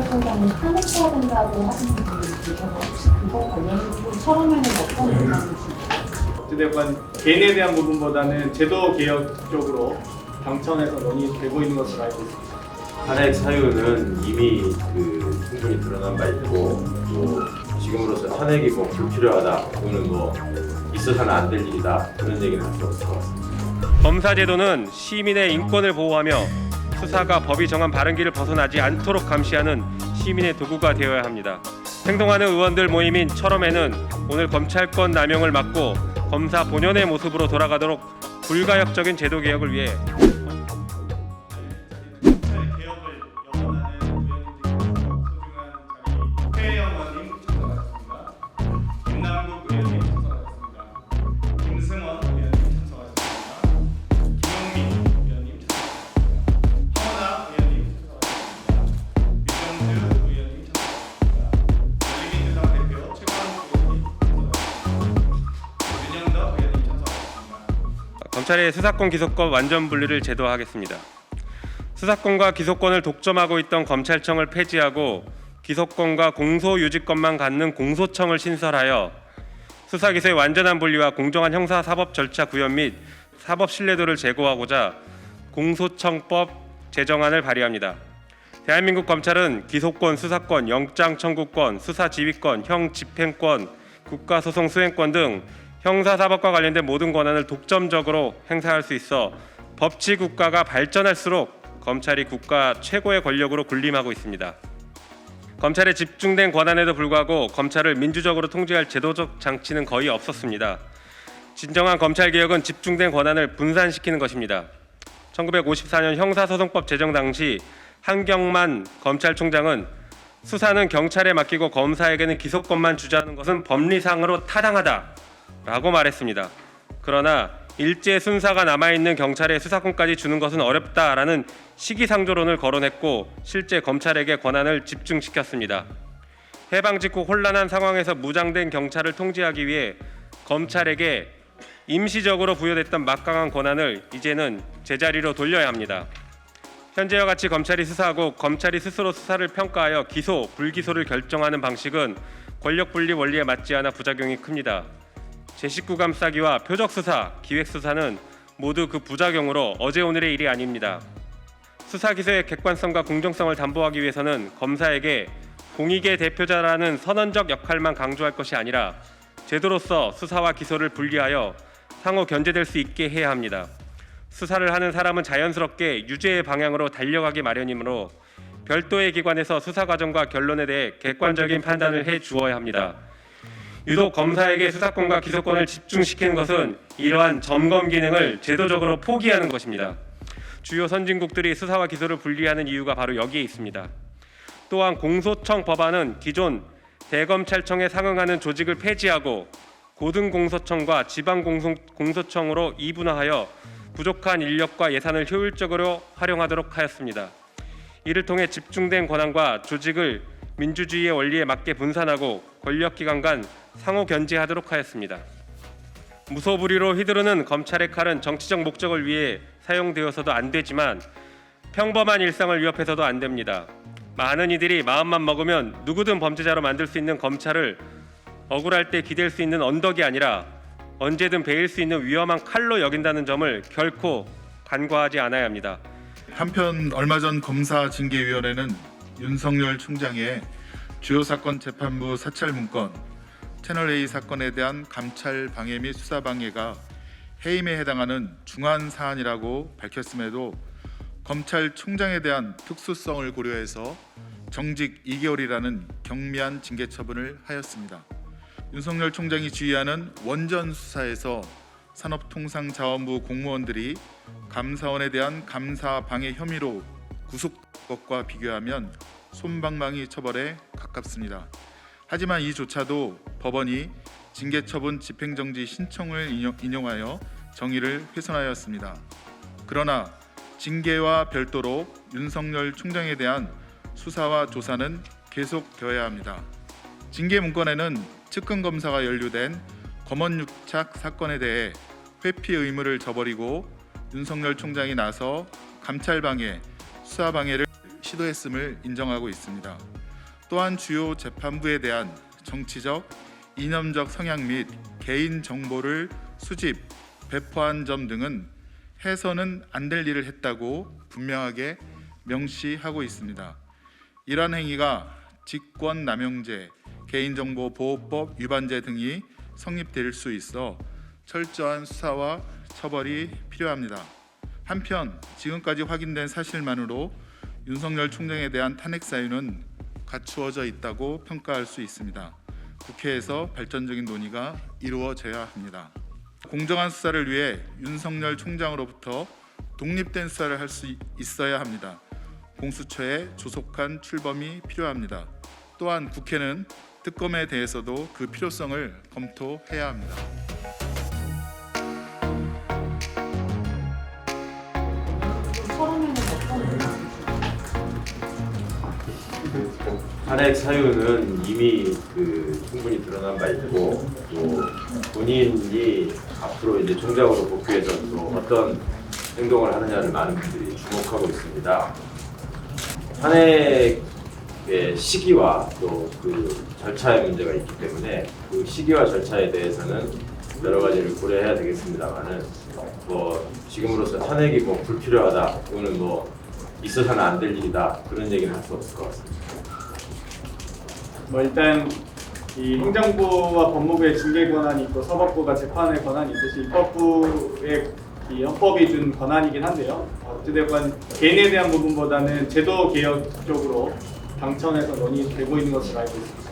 검찰총장이 탄핵해야 된다고 하시는 분들이 계셔서 혹시 그거 관련해서 처음에는 어떤 의견이신가요? 어찌됐건 개인에 대한 부분보다는 제도 개혁 쪽으로 당청에서 논의되고 있는 것으로 알고 있습니다. 탄핵 사유는 이미 충분히 드러난 바 있고 또 지금으로서 탄핵이 꼭 불필요하다 또는 있어서는 안 될 일이다 그런 얘기는 할 수 없을 것 같습니다. 검사제도는 시민의 인권을 보호하며 수사가 법이 정한 바른 길을 벗어나지 않도록 감시하는 시민의 도구가 되어야 합니다. 행동하는 의원들 모임인 철험에는 오늘 검찰권 남용을 막고 검사 본연의 모습으로 돌아가도록 불가역적인 제도 개혁을 위해 검찰의 수사권 기소권 완전 분리를 제도화하겠습니다. 수사권과 기소권을 독점하고 있던 검찰청을 폐지하고 기소권과 공소유지권만 갖는 공소청을 신설하여 수사기소의 완전한 분리와 공정한 형사사법 절차 구현 및 사법 신뢰도를 제고하고자 공소청법 제정안을 발의합니다. 대한민국 검찰은 기소권, 수사권, 영장 청구권, 수사지휘권, 형집행권, 국가소송 수행권 등 형사사법과 관련된 모든 권한을 독점적으로 행사할 수 있어 법치국가가 발전할수록 검찰이 국가 최고의 권력으로 군림하고 있습니다. 검찰에 집중된 권한에도 불구하고 검찰을 민주적으로 통제할 제도적 장치는 거의 없었습니다. 진정한 검찰개혁은 집중된 권한을 분산시키는 것입니다. 1954년 형사소송법 제정 당시 한경만 검찰총장은 수사는 경찰에 맡기고 검사에게는 기소권만 주자는 것은 법리상으로 타당하다라고 말했습니다. 그러나 일제 순사가 남아있는 경찰에 수사권까지 주는 것은 어렵다라는 시기상조론을 거론했고 실제 검찰에게 권한을 집중시켰습니다. 해방 직후 혼란한 상황에서 무장된 경찰을 통제하기 위해 검찰에게 임시적으로 부여됐던 막강한 권한을 이제는 제자리로 돌려야 합니다. 현재와 같이 검찰이 수사하고 검찰이 스스로 수사를 평가하여 기소, 불기소를 결정하는 방식은 권력분리 원리에 맞지 않아 부작용이 큽니다. 제19 감싸기와 표적수사, 기획수사는 모두 그 부작용으로 어제 오늘의 일이 아닙니다. 수사 기소의 객관성과 공정성을 담보하기 위해서는 검사에게 공익의 대표자라는 선언적 역할만 강조할 것이 아니라 제도로서 수사와 기소를 분리하여 상호 견제될 수 있게 해야 합니다. 수사를 하는 사람은 자연스럽게 유죄의 방향으로 달려가기 마련이므로 별도의 기관에서 수사 과정과 결론에 대해 객관적인 판단을 해 주어야 합니다. 유독 검사에게 수사권과 기소권을 집중시키는 것은 이러한 점검 기능을 제도적으로 포기하는 것입니다. 주요 선진국들이 수사와 기소를 분리하는 이유가 바로 여기에 있습니다. 또한 공소청 법안은 기존 대검찰청에 상응하는 조직을 폐지하고 고등공소청과 지방공소청으로 이분화하여 부족한 인력과 예산을 효율적으로 활용하도록 하였습니다. 이를 통해 집중된 권한과 조직을 민주주의의 원리에 맞게 분산하고 권력기관 간 상호 견제하도록 하였습니다. 무소불위로 휘두르는 검찰의 칼은 정치적 목적을 위해 사용되어서도 안 되지만 평범한 일상을 위협해서도 안 됩니다. 많은 이들이 마음만 먹으면 누구든 범죄자로 만들 수 있는 검찰을 억울할 때 기댈 수 있는 언덕이 아니라 언제든 베일 수 있는 위험한 칼로 여긴다는 점을 결코 간과하지 않아야 합니다. 한편 얼마 전 검사징계위원회는 윤석열 총장의 주요 사건 재판부 사찰 문건, 채널A 사건에 대한 감찰 방해 및 수사 방해가 해임에 해당하는 중한 사안이라고 밝혔음에도 검찰총장에 대한 특수성을 고려해서 정직 2개월이라는 경미한 징계 처분을 하였습니다. 윤석열 총장이 지휘하는 원전 수사에서 산업통상자원부 공무원들이 감사원에 대한 감사 방해 혐의로 구속된 것과 비교하면 솜방망이 처벌에 가깝습니다. 하지만 이조차도 법원이 징계처분 집행정지 신청을 인용하여 정의를 훼손하였습니다. 그러나 징계와 별도로 윤석열 총장에 대한 수사와 조사는 계속되어야 합니다. 징계 문건에는 측근검사가 연루된 검언유착 사건에 대해 회피 의무를 저버리고 윤석열 총장이 나서 감찰방해, 수사방해를 시도했음을 인정하고 있습니다. 또한 주요 재판부에 대한 정치적, 이념적 성향 및 개인 정보를 수집, 배포한 점 등은 해서는 안 될 일을 했다고 분명하게 명시하고 있습니다. 이러한 행위가 직권남용죄, 개인정보보호법 위반죄 등이 성립될 수 있어 철저한 수사와 처벌이 필요합니다. 한편 지금까지 확인된 사실만으로 윤석열 총장에 대한 탄핵 사유는 갖추어져 있다고 평가할 수 있습니다. 국회에서 발전적인 논의가 이루어져야 합니다. 공정한 수사를 위해 윤석열 총장으로부터 독립된 수사를 할 수 있어야 합니다. 공수처의 조속한 출범이 필요합니다. 또한 국회는 특검에 대해서도 그 필요성을 검토해야 합니다. 처음에는 어떤 의견이 탄핵 사유는 이미 충분히 드러난 바 있고 또 본인이 앞으로 이제 총장으로 복귀해서 또 어떤 행동을 하느냐를 많은 분들이 주목하고 있습니다. 탄핵의 시기와 또 그 절차의 문제가 있기 때문에 그 시기와 절차에 대해서는 여러 가지를 고려해야 되겠습니다만은 지금으로서 탄핵이 불필요하다 또는 있어서는 안 될 일이다 그런 얘기는 할 수 없을 것 같습니다. 일단 이 행정부와 법무부의 징계 권한이 있고 사법부가 재판의 권한이 있듯이 입법부의 이 헌법이 준 권한이긴 한데요. 어찌됐건 개인에 대한 부분보다는 제도 개혁 쪽으로 당청에서 논의되고 있는 것으로 알고 있습니다.